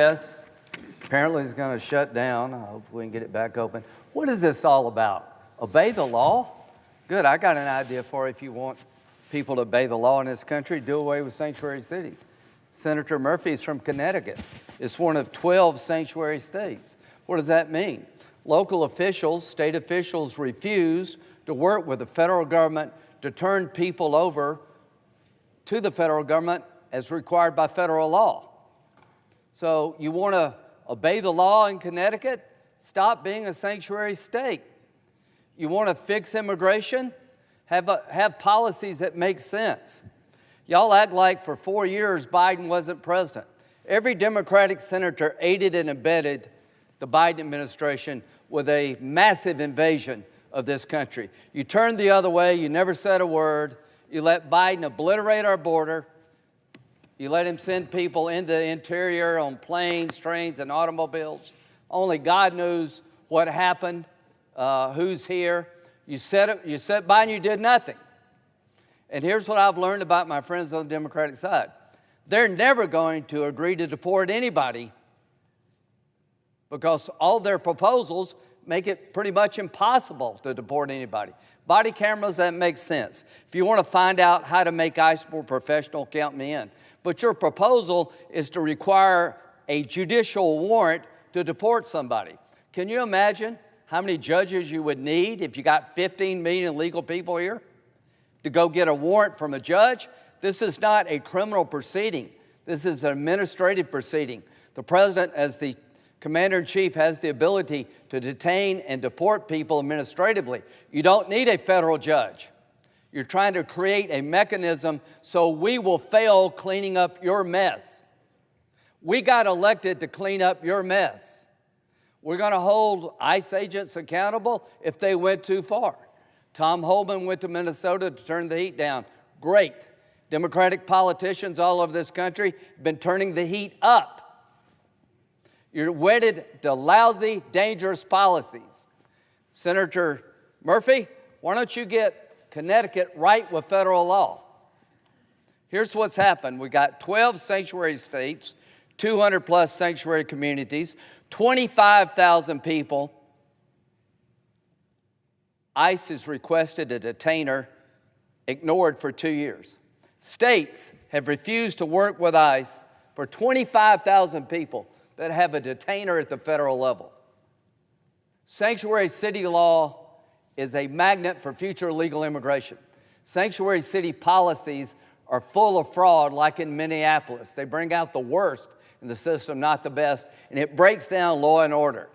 Yes, apparently it's going to shut down. I hope we can get it back open. What is this all about? Obey the law? Good, I got an idea for if you want people to obey the law in this country, do away with sanctuary cities. Senator Murphy is from Connecticut. It's one of 12 sanctuary states. What does that mean? Local officials, state officials refuse to work with the federal government to turn people over to the federal government as required by federal law. So you want to obey the law in Connecticut? Stop being a sanctuary state. You want to fix immigration? Have policies that make sense. Y'all act like for 4 years Biden wasn't president. Every Democratic senator aided and abetted the Biden administration with a massive invasion of this country. You turned the other way. You never said a word. You let Biden obliterate our border. You let him send people into the interior on planes, trains, and automobiles. Only God knows what happened, who's here. You said Biden, you did nothing. And here's what I've learned about my friends on the Democratic side. They're never going to agree to deport anybody because all their proposals make it pretty much impossible to deport anybody. Body cameras, that makes sense. If you want to find out how to make ICE more professional, count me in. But your proposal is to require a judicial warrant to deport somebody. Can you imagine how many judges you would need if you got 15 million illegal people here to go get a warrant from a judge? This is not a criminal proceeding. This is an administrative proceeding. The president, as the commander-in-chief, has the ability to detain and deport people administratively. You don't need a federal judge. You're trying to create a mechanism so we will fail cleaning up your mess. We got elected to clean up your mess. We're going to hold ICE agents accountable if they went too far. Tom Homan went to Minnesota to turn the heat down. Great. Democratic politicians all over this country have been turning the heat up. You're wedded to lousy, dangerous policies. Senator Murphy, why don't you get Connecticut right with federal law? Here's what's happened. We got 12 sanctuary states, 200 plus sanctuary communities, 25,000 people. ICE has requested a detainer, ignored for 2 years. States have refused to work with ICE for 25,000 people that have a detainer at the federal level. Sanctuary city law is a magnet for future illegal immigration. Sanctuary city policies are full of fraud, like in Minneapolis. They bring out the worst in the system, not the best, and it breaks down law and order.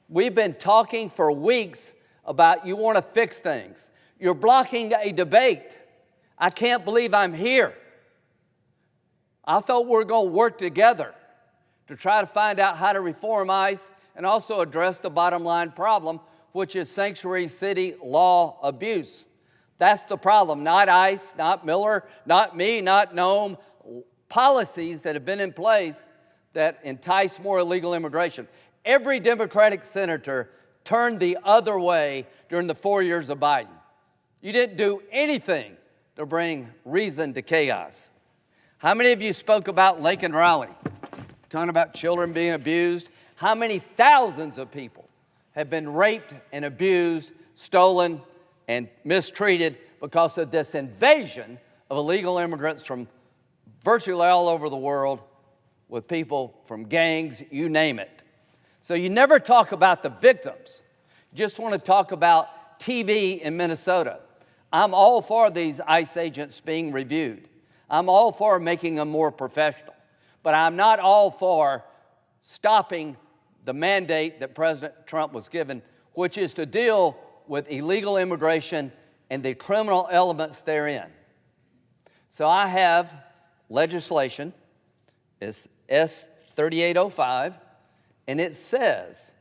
We've been talking for weeks about you want to fix things. You're blocking a debate. I can't believe I'm here. I thought we were going to work together to try to find out how to reform ICE and also address the bottom line problem, which is sanctuary city law abuse. That's the problem, not ICE, not Miller, not me, not Noam. Policies that have been in place that entice more illegal immigration. Every Democratic senator turned the other way during the 4 years of Biden. You didn't do anything to bring reason to chaos. How many of you spoke about Lincoln Raleigh? Talking about children being abused. How many thousands of people have been raped and abused, stolen, and mistreated because of this invasion of illegal immigrants from virtually all over the world with people from gangs, you name it. So you never talk about the victims. You just want to talk about TV in Minnesota. I'm all for these ICE agents being reviewed. I'm all for making them more professional. But I'm not all for stopping the mandate that President Trump was given, which is to deal with illegal immigration and the criminal elements therein. So I have legislation, it's S 3805, and it says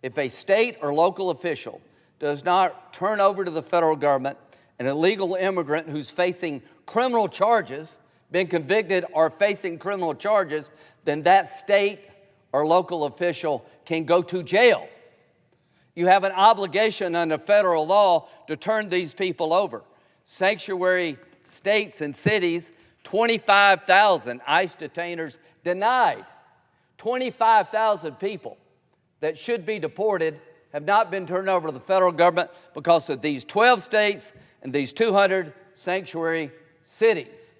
if a state or local official does not turn over to the federal government an illegal immigrant who's facing criminal charges, been convicted or facing criminal charges, then that state or local official can go to jail. You have an obligation under federal law to turn these people over. Sanctuary states and cities, 25,000 ICE detainers denied 25,000 people that should be deported have not been turned over to the federal government because of these 12 states and these 200 sanctuary cities.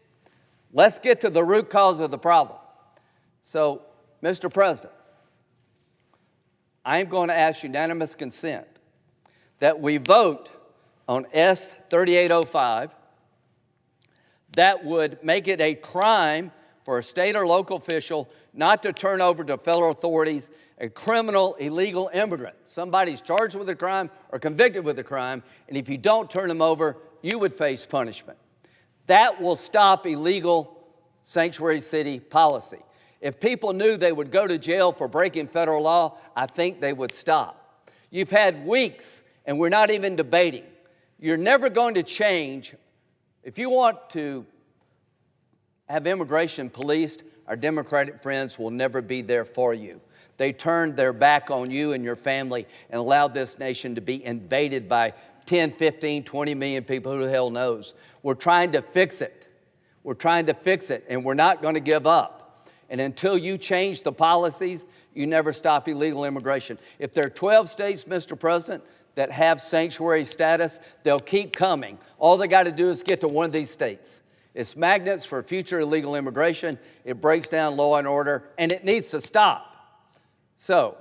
Let's get to the root cause of the problem. So, Mr. President, I am going to ask unanimous consent that we vote on S 3805 that would make it a crime for a state or local official not to turn over to federal authorities a criminal illegal immigrant. Somebody's charged with a crime or convicted with a crime, and if you don't turn them over, you would face punishment. That will stop illegal sanctuary city policy. If people knew they would go to jail for breaking federal law, I think they would stop. You've had weeks, and we're not even debating. You're never going to change. If you want to have immigration policed, our Democratic friends will never be there for you. They turned their back on you and your family and allowed this nation to be invaded by 10, 15, 20 million people. Who the hell knows? We're trying to fix it. We're trying to fix it, and we're not going to give up. And until you change the policies, you never stop illegal immigration. If there are 12 states, Mr. President, that have sanctuary status, they'll keep coming. All they got to do is get to one of these states. It's magnets for future illegal immigration. It breaks down law and order, and it needs to stop. So,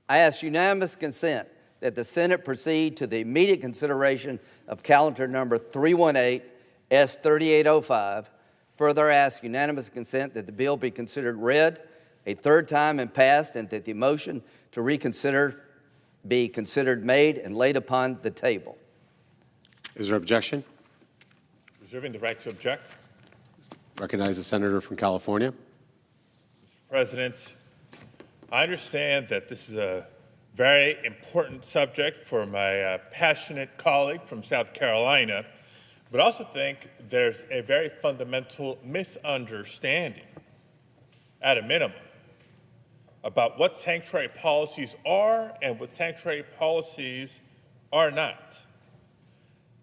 I ask unanimous consent that the Senate proceed to the immediate consideration of calendar number 318, S 3805. Further, I ask unanimous consent that the bill be considered read a third time and passed, and that the motion to reconsider be considered made and laid upon the table. Is there objection? Reserving the right to object. Recognize the senator from California. Mr. President, I understand that this is a very important subject for my passionate colleague from South Carolina, but I also think there's a very fundamental misunderstanding, at a minimum, about what sanctuary policies are and what sanctuary policies are not.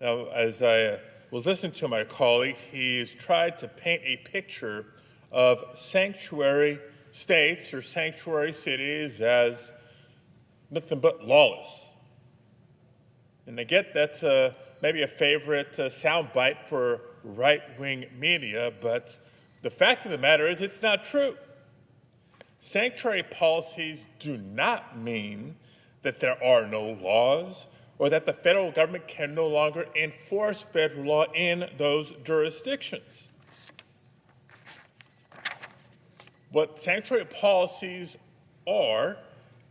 Now, as I was listening to my colleague, he's tried to paint a picture of sanctuary states or sanctuary cities as nothing but lawless. And I get that's maybe a favorite soundbite for right-wing media, but the fact of the matter is it's not true. Sanctuary policies do not mean that there are no laws or that the federal government can no longer enforce federal law in those jurisdictions. What sanctuary policies are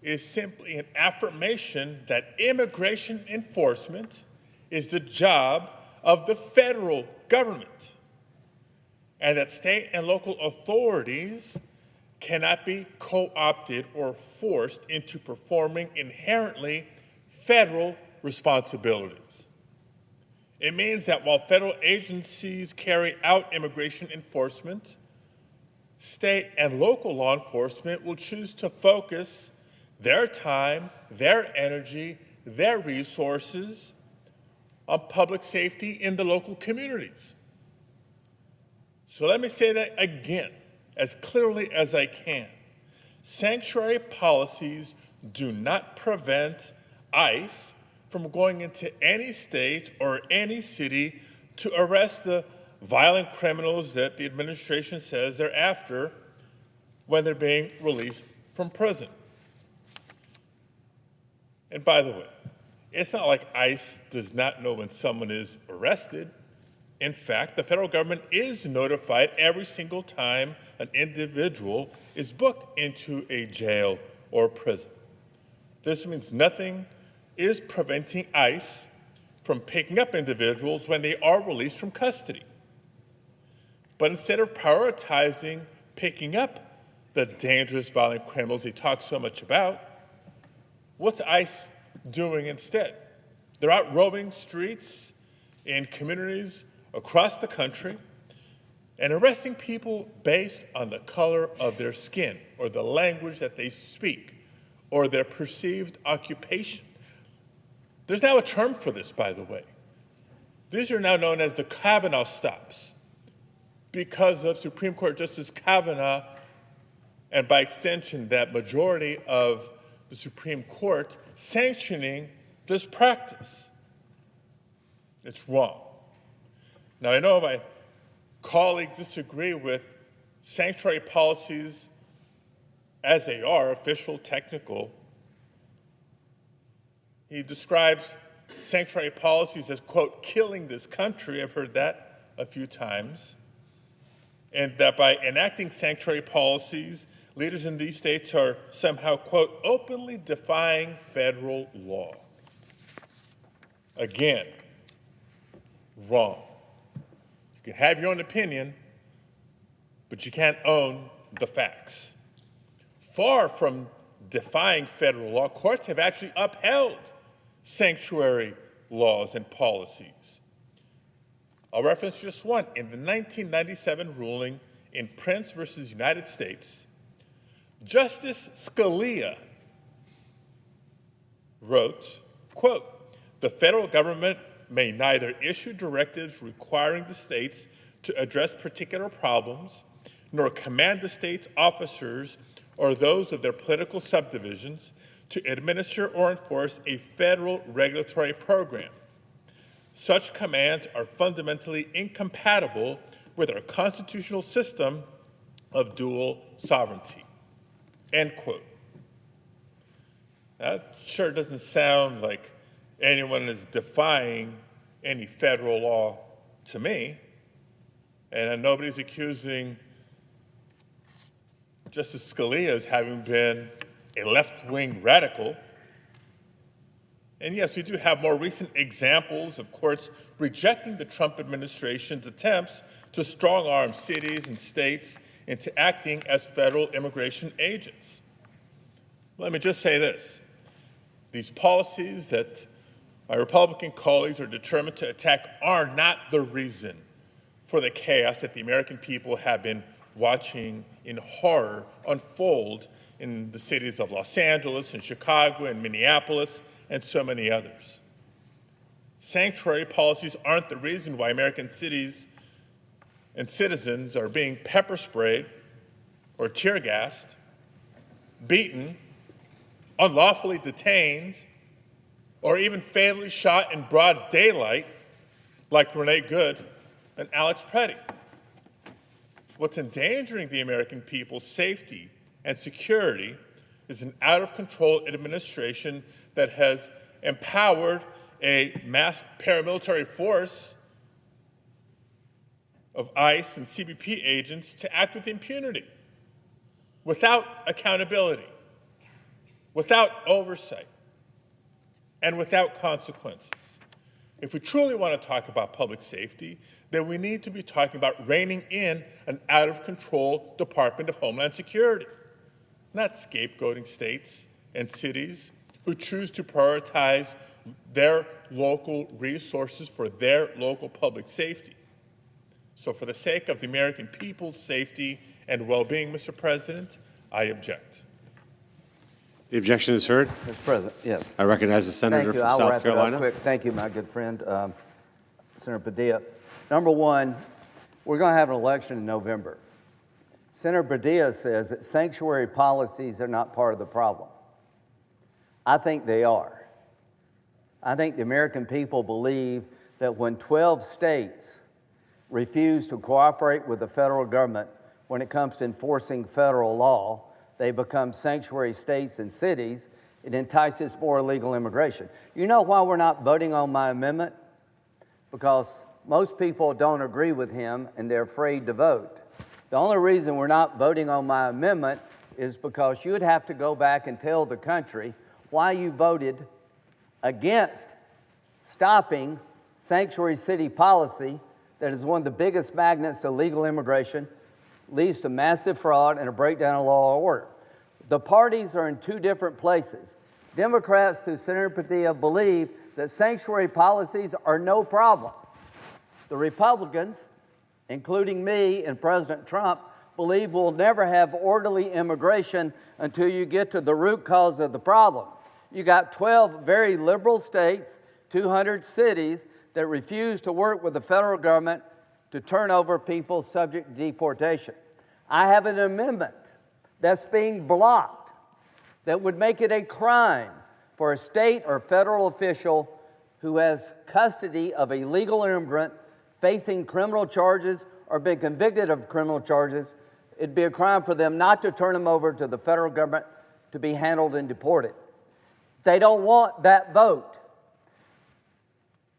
is simply an affirmation that immigration enforcement is the job of the federal government, and that state and local authorities cannot be co-opted or forced into performing inherently federal responsibilities. It means that while federal agencies carry out immigration enforcement, state and local law enforcement will choose to focus their time, their energy, their resources on public safety in the local communities. So let me say that again, as clearly as I can. Sanctuary policies do not prevent ICE from going into any state or any city to arrest the violent criminals that the administration says they're after when they're being released from prison. And by the way, it's not like ICE does not know when someone is arrested. In fact, the federal government is notified every single time an individual is booked into a jail or prison. This means nothing is preventing ICE from picking up individuals when they are released from custody. But instead of prioritizing picking up the dangerous, violent criminals they talk so much about, what's ICE doing instead? They're out roaming streets in communities across the country and arresting people based on the color of their skin or the language that they speak or their perceived occupation. There's now a term for this, by the way. These are now known as the Kavanaugh stops because of Supreme Court Justice Kavanaugh and by extension, that majority of the Supreme Court sanctioning this practice. It's wrong. Now, I know my colleagues disagree with sanctuary policies as they are, official, technical. He describes sanctuary policies as, quote, killing this country. I've heard that a few times. And that by enacting sanctuary policies, leaders in these states are somehow, quote, openly defying federal law. Again, wrong. You can have your own opinion, but you can't own the facts. Far from defying federal law, courts have actually upheld sanctuary laws and policies. I'll reference just one. In the 1997 ruling in Prince versus United States, Justice Scalia wrote, quote, "The federal government may neither issue directives requiring the states to address particular problems, nor command the state's officers or those of their political subdivisions to administer or enforce a federal regulatory program. Such commands are fundamentally incompatible with our constitutional system of dual sovereignty." End quote. That sure doesn't sound like anyone is defying any federal law to me, and nobody's accusing Justice Scalia as having been a left-wing radical. And yes, we do have more recent examples of courts rejecting the Trump administration's attempts to strong-arm cities and states into acting as federal immigration agents. Let me just say this. These policies that my Republican colleagues are determined to attack are not the reason for the chaos that the American people have been watching in horror unfold in the cities of Los Angeles and Chicago and Minneapolis and so many others. Sanctuary policies aren't the reason why American cities and citizens are being pepper sprayed or tear gassed, beaten, unlawfully detained, or even fatally shot in broad daylight like Renee Good and Alex Preddy. What's endangering the American people's safety and security is an out-of-control administration that has empowered a masked paramilitary force of ICE and CBP agents to act with impunity, without accountability, without oversight, and without consequences. If we truly want to talk about public safety, then we need to be talking about reining in an out-of-control Department of Homeland Security, not scapegoating states and cities who choose to prioritize their local resources for their local public safety. So for the sake of the American people's safety and well-being, Mr. President, I object. The objection is heard. Mr. President, yes. I recognize the senator from I'll South wrap it Carolina. up quick. Thank you, my good friend, Senator Padilla. Number one, we're going to have an election in November. Senator Padilla says that sanctuary policies are not part of the problem. I think they are. I think the American people believe that when 12 states refuse to cooperate with the federal government when it comes to enforcing federal law, they become sanctuary states and cities. It entices more illegal immigration. You know why we're not voting on my amendment? Because most people don't agree with him and they're afraid to vote. The only reason we're not voting on my amendment is because you'd have to go back and tell the country why you voted against stopping sanctuary city policy that is one of the biggest magnets of illegal immigration, leads to massive fraud and a breakdown of law and order. The parties are in two different places. Democrats, through Senator Padilla, believe that sanctuary policies are no problem. The Republicans, including me and President Trump, believe we'll never have orderly immigration until you get to the root cause of the problem. You got 12 very liberal states, 200 cities that refuse to work with the federal government to turn over people subject to deportation. I have an amendment that's being blocked, that would make it a crime for a state or federal official who has custody of a legal immigrant facing criminal charges or been convicted of criminal charges. It'd be a crime for them not to turn them over to the federal government to be handled and deported. They don't want that vote.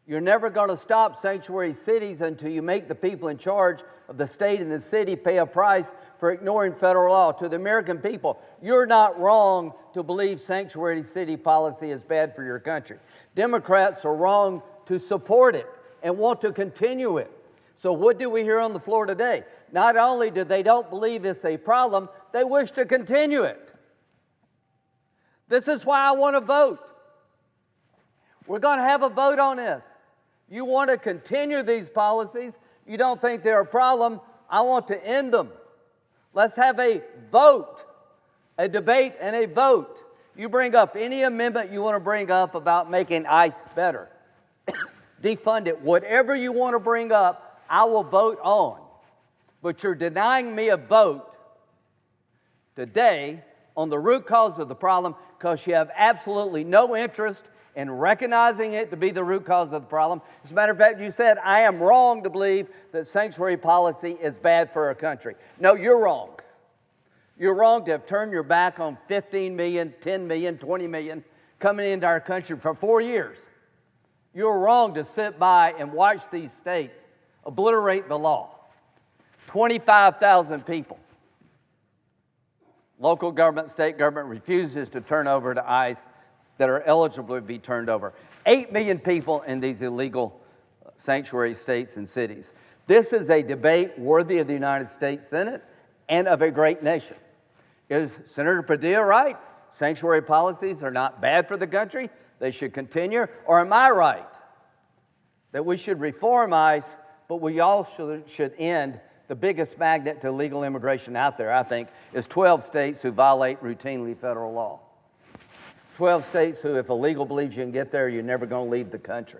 You're never going to stop sanctuary cities until you make the people in charge of the state and the city pay a price for ignoring federal law. To the American people, you're not wrong to believe sanctuary city policy is bad for your country. Democrats are wrong to support it and want to continue it. So what do we hear on the floor today? Not only do they don't believe it's a problem, they wish to continue it. This is why I want to vote. We're going to have a vote on this. You want to continue these policies. You don't think they're a problem. I want to end them. Let's have a vote, a debate and a vote. You bring up any amendment you want to bring up about making ICE better. Defund it. Whatever you want to bring up, I will vote on. But you're denying me a vote today on the root cause of the problem because you have absolutely no interest in recognizing it to be the root cause of the problem. As a matter of fact, you said, I am wrong to believe that sanctuary policy is bad for our country. No, you're wrong. You're wrong to have turned your back on 15 million, 10 million, 20 million coming into our country for 4 years. You're wrong to sit by and watch these states obliterate the law. 25,000 people. Local government, state government refuses to turn over to ICE that are eligible to be turned over. 8 million people in these illegal sanctuary states and cities. This is a debate worthy of the United States Senate and of a great nation. Is Senator Padilla right? Sanctuary policies are not bad for the country. They should continue. Or am I right that we should reform ICE, but we also should end the biggest magnet to illegal immigration out there, I think, is 12 states who violate routinely federal law. 12 states who, if illegal believes you can get there, you're never going to leave the country.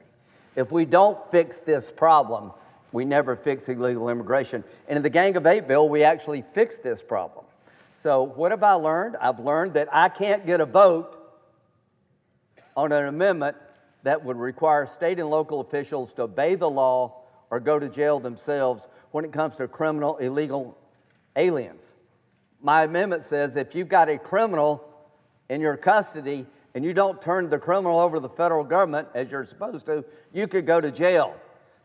If we don't fix this problem, we never fix illegal immigration. And in the Gang of Eight bill, we actually fixed this problem. So what have I learned? I've learned that I can't get a vote on an amendment that would require state and local officials to obey the law or go to jail themselves when it comes to criminal illegal aliens. My amendment says if you've got a criminal in your custody and you don't turn the criminal over to the federal government as you're supposed to, you could go to jail.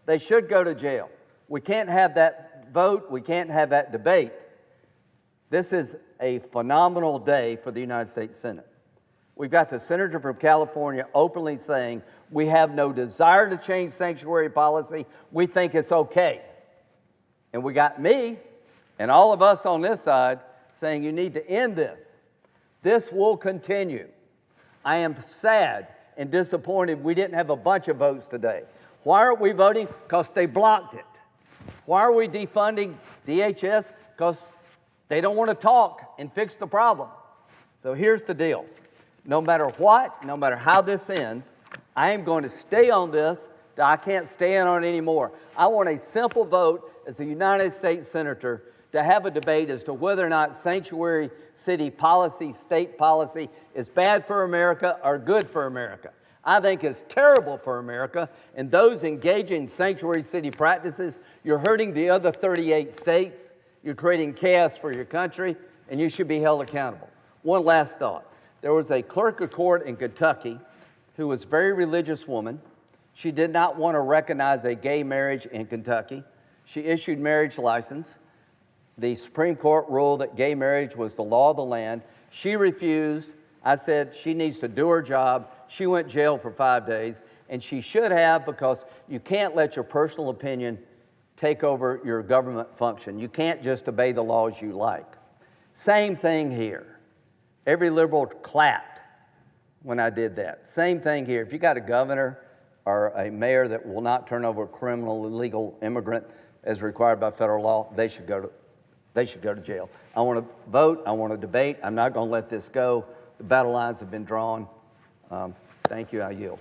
They should go to jail. We can't have that vote. We can't have that debate. This is a phenomenal day for the United States Senate. We've got the senator from California openly saying, we have no desire to change sanctuary policy. We think it's okay. And we got me and all of us on this side saying you need to end this. This will continue. I am sad and disappointed we didn't have a bunch of votes today. Why aren't we voting? Because they blocked it. Why are we defunding DHS? Because they don't want to talk and fix the problem. So here's the deal. No matter what, no matter how this ends, I am going to stay on this. I can't stand on it anymore. I want a simple vote as a United States Senator to have a debate as to whether or not sanctuary city policy, state policy, is bad for America or good for America. I think it's terrible for America, and those engaging in sanctuary city practices, you're hurting the other 38 states, you're creating chaos for your country, and you should be held accountable. One last thought. There was a clerk of court in Kentucky who was a very religious woman. She did not want to recognize a gay marriage in Kentucky. She issued marriage license. The Supreme Court ruled that gay marriage was the law of the land. She refused. I said she needs to do her job. She went to jail for 5 days, and she should have, because you can't let your personal opinion take over your government function. You can't just obey the laws you like. Same thing here. Every liberal clapped when I did that. Same thing here. If you got a governor or a mayor that will not turn over a criminal illegal immigrant as required by federal law, they should go to jail. I want to vote. I want to debate. I'm not going to let this go. The battle lines have been drawn. Thank you. I yield.